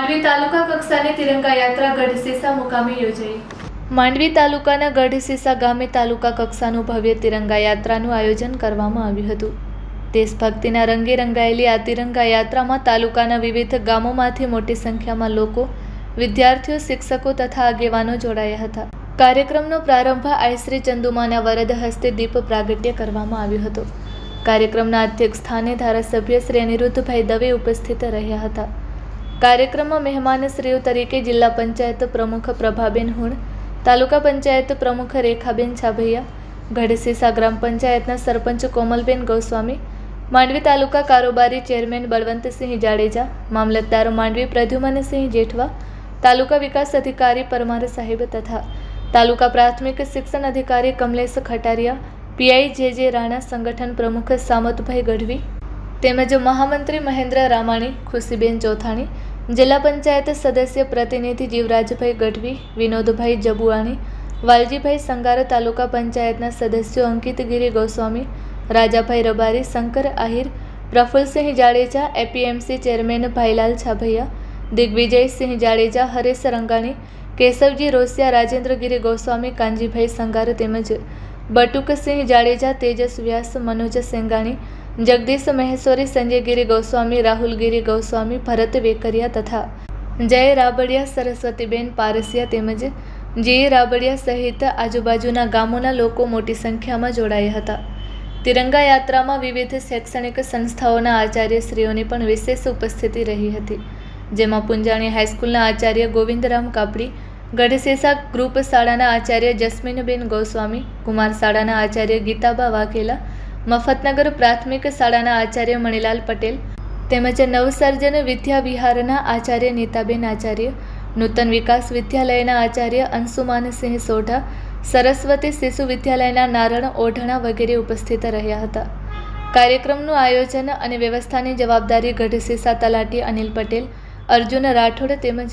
માંડવી તાલુકા કક્ષાની તિરંગા યાત્રા ગઢસીસા મુકામે યોજાઈ। માંડવી તાલુકાના ગઢસીસા ગામે તાલુકા કક્ષાનું ભવ્ય તિરંગા યાત્રાનું આયોજન કરવામાં આવ્યું હતું। દેશભક્તિના રંગે રંગાયેલી આ તિરંગા યાત્રામાં તાલુકાના વિવિધ ગામોમાંથી મોટી સંખ્યામાં લોકો, વિદ્યાર્થીઓ, શિક્ષકો તથા આગેવાનો જોડાયા હતા। કાર્યક્રમનો પ્રારંભ આઈ શ્રી ચંદુમાના વરદ હસ્તે દીપ પ્રાગટ્ય કરવામાં આવ્યો હતો। કાર્યક્રમના અધ્યક્ષ સ્થાને ધારાસભ્ય શ્રી અનિરુદ્ધભાઈ દવે ઉપસ્થિત રહ્યા હતા। કાર્યક્રમમાં મહેમાનશ્રીઓ તરીકે જિલ્લા પંચાયત પ્રમુખ પ્રભાબેન હુણ, તાલુકા પંચાયત પ્રમુખ રેખાબેન છાભૈયા, ગઢસીસા ગ્રામ પંચાયતના સરપંચ કોમલબેન ગોસ્વામી, માંડવી તાલુકા કારોબારી ચેરમેન બળવંતસિંહ જાડેજા, મામલતદાર માંડવી પ્રદ્યુમનસિંહ જેઠવા, તાલુકા વિકાસ અધિકારી પરમાર સાહેબ તથા તાલુકા પ્રાથમિક શિક્ષણ અધિકારી કમલેશ ખટારિયા, પીઆઈ જે રાણા, સંગઠન પ્રમુખ સામતભાઈ ગઢવી તેમજ મહામંત્રી મહેન્દ્ર રામાણી, ખુશીબેન ચોથાણી, જિલ્લા પંચાયત સદસ્ય પ્રતિનિધિ જીવરાજભાઈ ગઢવી, વિનોદભાઈ જબુઆણી, વાલજીભાઈ સંગાર, તાલુકા પંચાયતના સદસ્યો અંકિતગીરી ગોસ્વામી, રાજાભાઈ રબારી, શંકર આહિર, પ્રફુલસિંહ જાડેજા, એપીએમસી ચેરમેન ભાઈલાલ છાભૈયા, દિગ્વિજયસિંહ જાડેજા, હરેશ રંગાણી, કેશવજી રોસિયા, રાજેન્દ્રગીરી ગોસ્વામી, કાનજીભાઈ સંગાર તેમજ બટુકસિંહ જાડેજા, તેજસ વ્યાસ, મનોજ સેંગાણી, જગદીશ મહેશ્વરી, સંજયગીરી ગોસ્વામી, રાહુલગીરી ગોસ્વામી, ભરત વેકરિયા તથા જય રાબડિયા, સરસ્વતીબેન પારસિયા તેમજ જી રાબડિયા સહિત આજુબાજુના ગામોના લોકો મોટી સંખ્યામાં જોડાયા હતા। તિરંગા યાત્રામાં વિવિધ શૈક્ષણિક સંસ્થાઓના આચાર્યશ્રીઓની પણ વિશેષ ઉપસ્થિતિ રહી હતી, જેમાં પુંજાણી હાઈસ્કૂલના આચાર્ય ગોવિંદરામ કાપડી, ગઢસીસા ગ્રુપ શાળાના આચાર્ય જસ્મીનબેન ગોસ્વામી, કુમાર શાળાના આચાર્ય ગીતાબા વાઘેલા, મફતનગર પ્રાથમિક શાળાના આચાર્ય મણિલાલ પટેલ તેમજ નવસર્જન વિદ્યા વિહારના આચાર્ય નીતાબેન આચાર્ય, નૂતન વિકાસ વિદ્યાલયના આચાર્ય અંશુમાનસિંહ સોઢા, સરસ્વતી શિશુ વિદ્યાલયના નારણ ઓઢણા વગેરે ઉપસ્થિત રહ્યા હતા। કાર્યક્રમનું આયોજન અને વ્યવસ્થાની જવાબદારી ગઢસીસા તલાટી અનિલ પટેલ, અર્જુન રાઠોડ તેમજ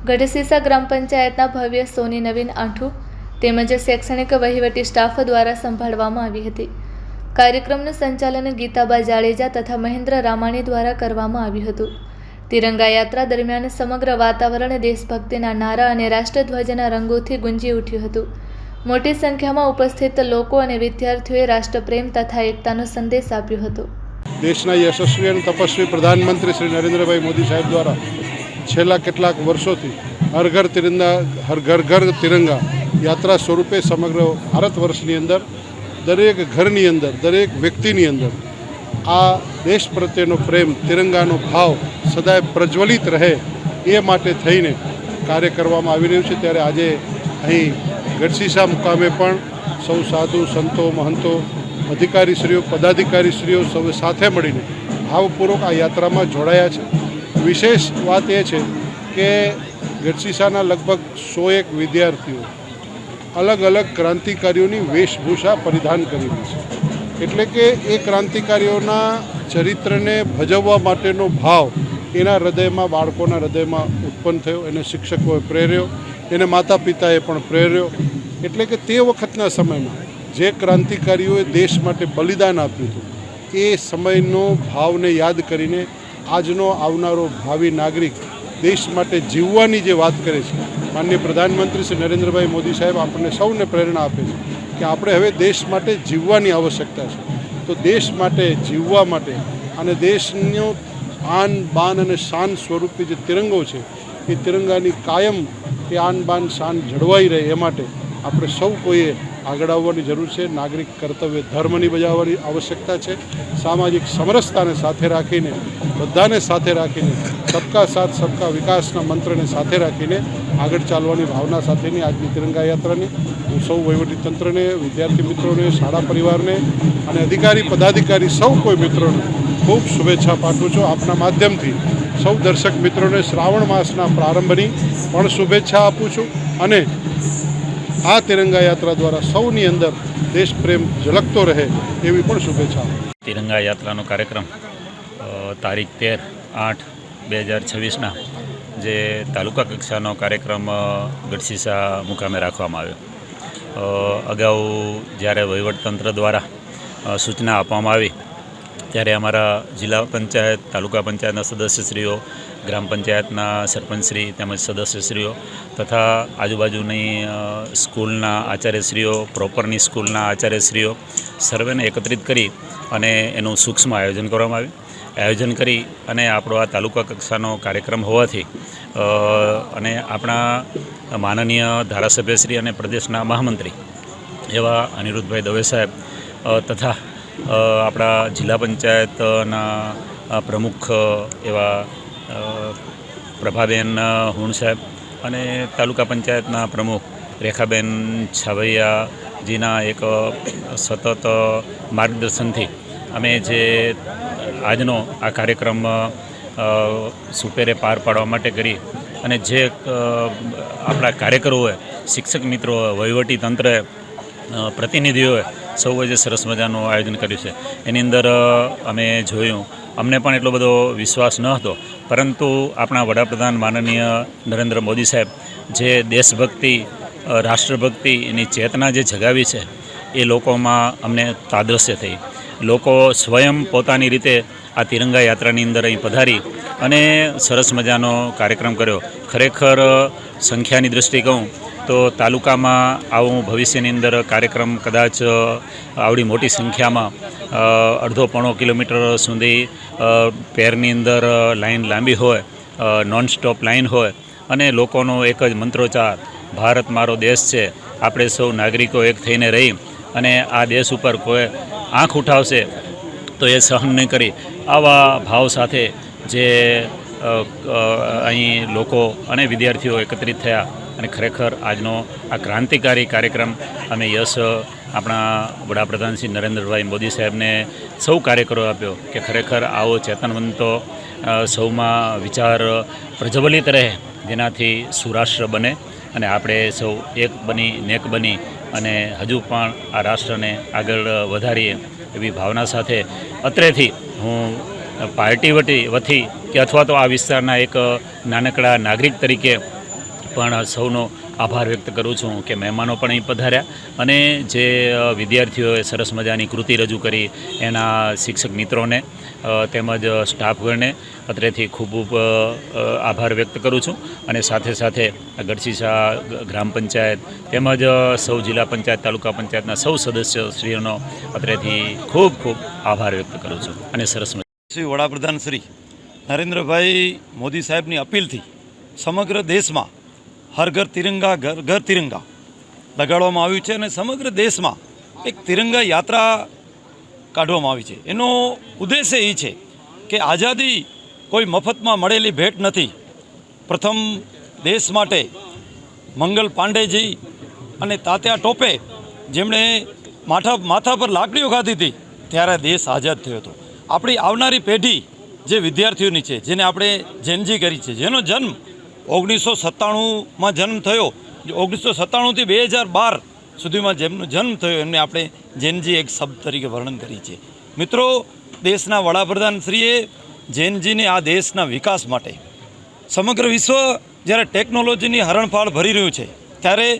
ગઢસીસા ગ્રામ પંચાયતના ભવ્ય સોની નવીન આઠું તેમજ શૈક્ષણિક વહીવટી સ્ટાફ દ્વારા સંભાળવામાં આવી હતી। કાર્યક્રમનું સંચાલન ગીતાબા જાડેજા તથા મહેન્દ્ર રામાણી દ્વારા કરવામાં આવ્યું હતું। તિરંગા યાત્રા દરમિયાન સમગ્ર વાતાવરણ દેશભક્તિના નારા અને રાષ્ટ્રધ્વજના રંગોથી ગુંજી ઉઠ્યું હતું। મોટી સંખ્યામાં ઉપસ્થિત લોકો અને વિદ્યાર્થીઓએ રાષ્ટ્રપ્રેમ તથા એકતાનો સંદેશ આપ્યો હતો। દેશના યશસ્વી અને તપસ્વી પ્રધાનમંત્રી શ્રી નરેન્દ્રભાઈ મોદી સાહેબ દ્વારા છેલ્લા કેટલાક વર્ષોથી હર ઘર તિરંગા યાત્રા સ્વરૂપે સમગ્ર ભારત વર્ષની અંદર દરેક ઘરની અંદર, દરેક વ્યક્તિની અંદર આ દેશ પ્રત્યેનો પ્રેમ, તિરંગાનો ભાવ સદાય પ્રજ્વલિત રહે એ માટે થઈને કાર્ય કરવામાં આવી રહ્યું છે। ત્યારે આજે અહીં ગઢસીસા મુકામે પણ સૌ સાધુ, સંતો, મહંતો, અધિકારીશ્રીઓ, પદાધિકારીશ્રીઓ સૌ સાથે મળીને ભાવપૂર્વક આ યાત્રામાં જોડાયા છે। વિશેષ વાત એ છે કે ગઢસીસાના લગભગ 101 વિદ્યાર્થીઓ અલગ અલગ ક્રાંતિકારીઓની વેશભૂષા પરિધાન કરેલી છે, એટલે કે એ ક્રાંતિકારીઓના ચરિત્રને ભજવવા માટેનો ભાવ એના હૃદયમાં, બાળકોના હૃદયમાં ઉત્પન્ન થયો, એને શિક્ષકોએ પ્રેર્યો, એને માતા પિતાએ પણ પ્રેર્યો। એટલે કે તે વખતના સમયમાં જે ક્રાંતિકારીઓએ દેશ માટે બલિદાન આપ્યું હતું એ સમયનો ભાવને યાદ કરીને આજનો આવનારો ભાવિ નાગરિક દેશ માટે જીવવાની જે વાત કરે છે, માનનીય પ્રધાનમંત્રી શ્રી નરેન્દ્રભાઈ મોદી સાહેબ આપણને સૌને પ્રેરણા આપે છે કે આપણે હવે દેશ માટે જીવવાની આવશ્યકતા છે। તો દેશ માટે જીવવા માટે અને દેશનો આન બાન અને શાન સ્વરૂપે જે તિરંગો છે એ તિરંગાની કાયમ એ આન બાન શાન જળવાઈ રહે એ માટે આપણે સૌ કોઈએ આગળ આવવાની જરૂર છે। નાગરિક કર્તવ્ય ધર્મની બજાવવાની આવશ્યકતા છે। સામાજિક સમરસતાને સાથે રાખીને, બધાને સાથે રાખીને, સબકા સાથ સબકા વિકાસના મંત્રને સાથે રાખીને આગળ ચાલવાની ભાવના સાથેની આજની તિરંગા યાત્રાની હું સૌ વહીવટીતંત્રને, વિદ્યાર્થી મિત્રોને, શાળા પરિવારને અને અધિકારી પદાધિકારી સૌ કોઈ મિત્રોને ખૂબ શુભેચ્છા પાઠવું છું। આપના માધ્યમથી સૌ દર્શક મિત્રોને શ્રાવણ માસના પ્રારંભની પણ શુભેચ્છા આપું છું અને આ તિરંગા યાત્રા દ્વારા સૌની અંદર દેશ પ્રેમ ઝલકતો રહે એવી પણ શુભેચ્છા। તિરંગા યાત્રાનો કાર્યક્રમ તારીખ 13/8/2026ના જે તાલુકા કક્ષાનો કાર્યક્રમ ગઢસીસા મુકામે રાખવામાં આવ્યો। અગાઉ જ્યારે વહીવટતંત્ર દ્વારા સૂચના આપવામાં આવી ત્યારે અમારા જિલ્લા પંચાયત તાલુકા પંચાયતના સદસ્યશ્રીઓ, ગ્રામ પંચાયતના સરપંચશ્રી તેમજ સદસ્યશ્રીઓ તથા આજુબાજુની સ્કૂલના આચાર્યશ્રીઓ, પ્રોપરની સ્કૂલના આચાર્યશ્રીઓ સર્વેને એકત્રિત કરી અને એનું સૂક્ષ્મ આયોજન કરવામાં આયોજન કરી અને આપણો આ તાલુકા કક્ષાનો કાર્યક્રમ હોવાથી અને આપણા માનનીય ધારાસભ્યશ્રી અને પ્રદેશના મહામંત્રી એવા અનિરુદ્ધભાઈ દવે સાહેબ તથા આપણા જિલ્લા પંચાયતના પ્રમુખ એવા પ્રભાબેન હુણ સાહેબ અને તાલુકા પંચાયતના પ્રમુખ રેખાબેન છાવૈયાજીના એક સતત માર્ગદર્શનથી અમે જે આજનો આ કાર્યક્રમ સુપેરે પાર પાડવા માટે કરી અને જે આપણા કાર્યકરોએ, શિક્ષક મિત્રો, વહીવટી તંત્રએ, પ્રતિનિધિઓએ સૌએ જે સરસ મજાનું આયોજન કર્યું છે એની અંદર અમે જોયું, અમને પણ એટલો બધો વિશ્વાસ ન હતો, પરંતુ આપણા વડાપ્રધાન માનનીય નરેન્દ્ર મોદી સાહેબ જે દેશભક્તિ, રાષ્ટ્રભક્તિની ચેતના જે જગાવી છે એ લોકોમાં અમને તાદ્રશ્ય થઈ. લોકો સ્વયં પોતાની રીતે આ તિરંગા યાત્રાની અંદર અહીં પધારી અને સરસ મજાનો કાર્યક્રમ કર્યો. ખરેખર સંખ્યાની દૃષ્ટિએ કહું તો તાલુકામાં આવું ભવિષ્યની અંદર કાર્યક્રમ કદાચ આવડી મોટી સંખ્યામાં અડધો પોણો કિલોમીટર સુધી પેરની અંદર લાઈન લાંબી હોય, નોન સ્ટોપ લાઈન હોય અને લોકોનો એક જ મંત્રોચ્ચાર, ભારત મારો દેશ છે, આપણે સૌ નાગરિકો એક થઈને રહી અને આ દેશ ઉપર કોઈ આંખ ઉઠાવશે તો એ સહન નહીં કરી, આવા ભાવ સાથે જે અહીં લોકો અને વિદ્યાર્થીઓ એકત્રિત થયા અને ખરેખર આજનો આ ક્રાંતિકારી કાર્યક્રમ અમે યશ આપણા વડાપ્રધાન શ્રી નરેન્દ્રભાઈ મોદી સાહેબને સૌ કાર્યકરો આપ્યો કે ખરેખર આવો ચેતનવંતો સૌમાં વિચાર પ્રજ્વલિત રહે, જેનાથી સુરાષ્ટ્ર બને અને આપણે સૌ એક બની નેક બની અને હજુ પણ આ રાષ્ટ્રને આગળ વધારીએ એવી ભાવના સાથે અત્રેથી હું પાર્ટી વતી કે અથવા તો આ વિસ્તારના એક નાનકડા નાગરિક તરીકે પણ સૌનો આભાર વ્યક્ત કરું છું કે મહેમાનો પણ અહીં પધાર્યા અને જે વિદ્યાર્થીઓએ સરસ મજાની કૃતિ રજૂ કરી એના શિક્ષક મિત્રોને તેમજ સ્ટાફગણને અત્રેથી ખૂબ ખૂબ આભાર વ્યક્ત કરું છું અને સાથે સાથે ગઢશીશા ગ્રામ પંચાયત તેમજ સૌ જિલ્લા પંચાયત, તાલુકા પંચાયતના સૌ સદસ્યશ્રીઓનો અત્રેથી ખૂબ ખૂબ આભાર વ્યક્ત કરું છું અને સરસ શ્રી વડાપ્રધાન શ્રી નરેન્દ્રભાઈ મોદી સાહેબની અપીલથી સમગ્ર દેશમાં હર ઘર તિરંગા ઘર ઘર તિરંગા લગાડવામાં આવ્યું છે અને સમગ્ર દેશમાં એક તિરંગા યાત્રા કાઢવામાં આવી છે. એનો ઉદ્દેશ્ય એ છે કે આઝાદી કોઈ મફતમાં મળેલી ભેટ નથી. પ્રથમ દેશ માટે મંગલ પાંડેજી અને તાત્યા ટોપે જેમણે માથા પર લાકડીઓ ખાધી હતી ત્યારે દેશ આઝાદ થયો હતો. આપણી આવનારી પેઢી જે વિદ્યાર્થીઓની છે, જેને આપણે જેનજી કરી છે, જેનો જન્મ 1997માં જન્મ થયો, 1997થી 2012 સુધીમાં જેમનો જન્મ થયો એમને આપણે જેનજી એક શબ્દ તરીકે વર્ણન કરી છે. મિત્રો, દેશના વડાપ્રધાનશ્રીએ જેનજીને આ દેશના વિકાસ માટે સમગ્ર વિશ્વ જ્યારે ટેકનોલોજીની હરણફાળ ભરી રહ્યું છે ત્યારે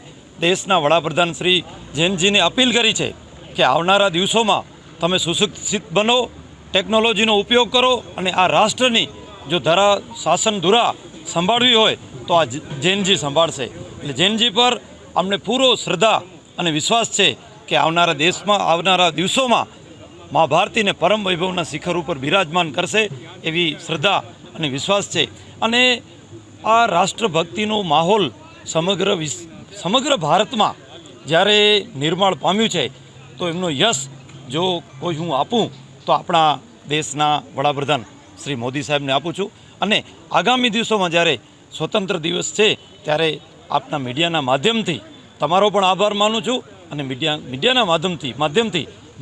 દેશના વડાપ્રધાનશ્રી જેનજીને અપીલ કરી છે કે આવનારા દિવસોમાં તમે સુશિક્ષિત બનો, ટેકનોલોજીનો ઉપયોગ કરો અને આ રાષ્ટ્રની જો શાસન ધુરા સંભાળવી હોય તો આ જેનજી સંભાળશે. એટલે જેનજી પર અમને પૂરો શ્રદ્ધા અને વિશ્વાસ છે કે આવનારા દિવસોમાં મા ભારતીને પરમ વૈભવના શિખર ઉપર બિરાજમાન કરશે એવી શ્રદ્ધા અને વિશ્વાસ છે. અને આ રાષ્ટ્રભક્તિનો માહોલ સમગ્ર ભારતમાં જ્યારે નિર્માણ પામ્યું છે તો એમનો યશ જો કોઈ હું આપું તો આપણા દેશના વડાપ્રધાન શ્રી મોદી સાહેબને આપું છું. અને આગામી દિવસોમાં જ્યારે સ્વતંત્ર દિવસ છે ત્યારે આપના મીડિયાના માધ્યમથી તમારો પણ આભાર માનું છું અને મીડિયાના માધ્યમથી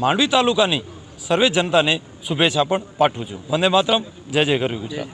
માંડવી તાલુકાની સર્વે જનતાને શુભેચ્છા પણ પાઠવું છું. વંદે માતરમ. જય જય ગરવી ગુજરાત.